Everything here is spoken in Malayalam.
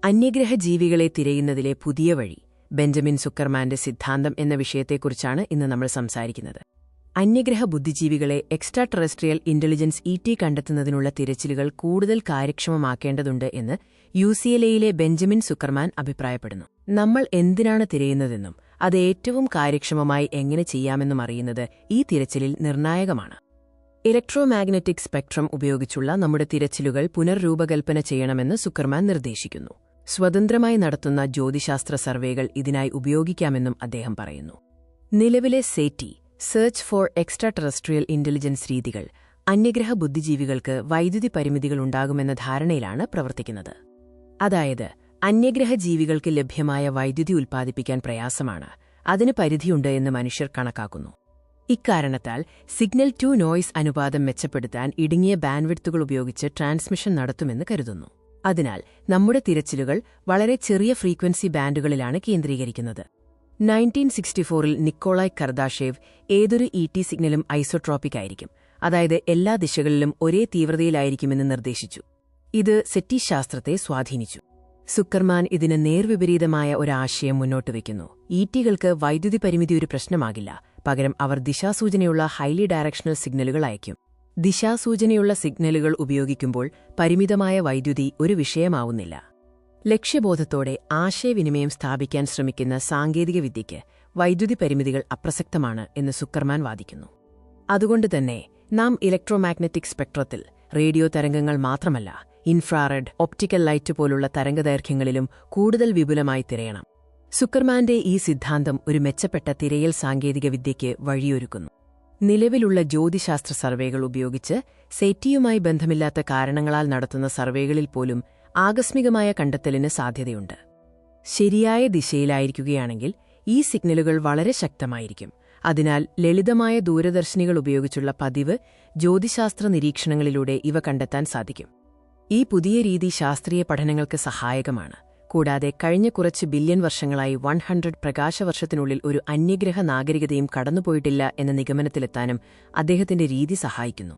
അന്യഗ്രഹ ജീവികളെ തിരയുന്നതിലെ പുതിയ വഴി ബെഞ്ചമിൻ സുക്കർമാന്റെ സിദ്ധാന്തം എന്ന വിഷയത്തെക്കുറിച്ചാണ് ഇന്ന് നമ്മൾ സംസാരിക്കുന്നത്. അന്യഗ്രഹ ബുദ്ധിജീവികളെ എക്സ്ട്രാ ടെറസ്ട്രിയൽ ഇന്റലിജൻസ് കണ്ടെത്തുന്നതിനുള്ള തിരച്ചിലുകൾ കൂടുതൽ കാര്യക്ഷമമാക്കേണ്ടതുണ്ട് എന്ന് UCLAയിലെ ബെഞ്ചമിൻ സുക്കർമാൻ അഭിപ്രായപ്പെടുന്നു. നമ്മൾ എന്തിനാണ് തിരയുന്നതെന്നും അത് ഏറ്റവും കാര്യക്ഷമമായി എങ്ങനെ ചെയ്യാമെന്നും അറിയുന്നത് ഈ തിരച്ചിലിൽ നിർണായകമാണ്. ഇലക്ട്രോമാഗ്നറ്റിക് സ്പെക്ട്രം ഉപയോഗിച്ചുള്ള നമ്മുടെ തിരച്ചിലുകൾ പുനർരൂപകൽപ്പന ചെയ്യണമെന്ന് സുക്കർമാൻ നിർദ്ദേശിക്കുന്നു. സ്വതന്ത്രമായി നടത്തുന്ന ജ്യോതിശാസ്ത്ര സർവേകൾ ഇതിനായി ഉപയോഗിക്കാമെന്നും അദ്ദേഹം പറയുന്നു. നിലവിലെ SETI search for extra terrestrial intelligence രീതികൾ അന്യഗ്രഹ ബുദ്ധിജീവികൾക്ക് വൈദ്യുതി പരിമിതികളുണ്ടാകുമെന്ന ധാരണയിലാണ് പ്രവർത്തിക്കുന്നത്. അതായത് അന്യഗ്രഹ ജീവികൾക്ക് ലഭ്യമായ വൈദ്യുതി ഉൽപ്പാദിപ്പിക്കാൻ പ്രയാസമാണ്, അതിന് പരിധിയുണ്ട് എന്ന് മനുഷ്യർ കണക്കാക്കുന്നു. ഇക്കാരണത്താൽ സിഗ്നൽ ടു നോയ്സ് അനുപാതം മെച്ചപ്പെടുത്താൻ ഇടുങ്ങിയ ബാൻഡ്വിഡ്ത്തുകൾ ഉപയോഗിച്ച് ട്രാൻസ്മിഷൻ നടത്തുമെന്ന് കരുതുന്നു. അതിനാൽ നമ്മുടെ തിരച്ചിലുകൾ വളരെ ചെറിയ ഫ്രീക്വൻസി ബാൻഡുകളിലാണ് കേന്ദ്രീകരിക്കുന്നത്. 1964-ൽ നിക്കോളായ് കർദാഷേവ് ഏതൊരു സിഗ്നലും ഐസോട്രോപിക് ആയിരിക്കും, അതായത് എല്ലാ ദിശകളിലും ഒരേ തീവ്രതയിലായിരിക്കുമെന്ന് നിർദ്ദേശിച്ചു. ഇത് SETI ശാസ്ത്രത്തെ സ്വാധീനിച്ചു. സുക്കർമാൻ ഇതിന് നേർവിപരീതമായ ഒരാശയം മുന്നോട്ടുവയ്ക്കുന്നു. ടികൾക്ക് വൈദ്യുതി പരിമിതി ഒരു പ്രശ്നമാകില്ല, പകരം അവർ ദിശാസൂചനയുള്ള ഹൈലി ഡയറക്ഷണൽ സിഗ്നലുകൾ അയക്കും. ദിശാസൂചനയുള്ള സിഗ്നലുകൾ ഉപയോഗിക്കുമ്പോൾ പരിമിതമായ വൈദ്യുതി ഒരു വിഷയമാവുന്നില്ല. ലക്ഷ്യബോധത്തോടെ ആശയവിനിമയം സ്ഥാപിക്കാൻ ശ്രമിക്കുന്ന സാങ്കേതികവിദ്യയ്ക്ക് വൈദ്യുതി പരിമിതികൾ അപ്രസക്തമാണ് എന്ന് സുക്കർമാൻ വാദിക്കുന്നു. അതുകൊണ്ടുതന്നെ നാം ഇലക്ട്രോമാഗ്നറ്റിക് സ്പെക്ട്രത്തിൽ റേഡിയോ തരംഗങ്ങൾ മാത്രമല്ല, ഇൻഫ്രാറെഡ്, ഒപ്റ്റിക്കൽ ലൈറ്റ് പോലുള്ള തരംഗദൈർഘ്യങ്ങളിലും കൂടുതൽ വിപുലമായി തിരയണം. സുക്കർമാന്റെ ഈ സിദ്ധാന്തം ഒരു മെച്ചപ്പെട്ട തിരയൽ സാങ്കേതികവിദ്യയ്ക്ക് വഴിയൊരുക്കുന്നു. നിലവിലുള്ള ജ്യോതിശാസ്ത്ര സർവേകൾ ഉപയോഗിച്ച് SETIയുമായി ബന്ധമില്ലാത്ത കാരണങ്ങളാൽ നടത്തുന്ന സർവേകളിൽ പോലും ആകസ്മികമായ കണ്ടെത്തലിന് സാധ്യതയുണ്ട്. ശരിയായ ദിശയിലായിരിക്കുകയാണെങ്കിൽ ഈ സിഗ്നലുകൾ വളരെ ശക്തമായിരിക്കും. അതിനാൽ ലളിതമായ ദൂരദർശിനികൾ ഉപയോഗിച്ചുള്ള പതിവ് ജ്യോതിശാസ്ത്ര നിരീക്ഷണങ്ങളിലൂടെ ഇവ കണ്ടെത്താൻ സാധിക്കും. ഈ പുതിയ രീതി ശാസ്ത്രീയ പഠനങ്ങൾക്ക് സഹായകമാണ്. കൂടാതെ കഴിഞ്ഞ കുറച്ച് ബില്യൺ വർഷങ്ങളായി 100 പ്രകാശവർഷത്തിനുള്ളിൽ ഒരു അന്യഗ്രഹ നാഗരികതയും കടന്നുപോയിട്ടില്ല എന്ന നിഗമനത്തിലെത്താനും അദ്ദേഹത്തിന്റെ രീതി സഹായിക്കുന്നു.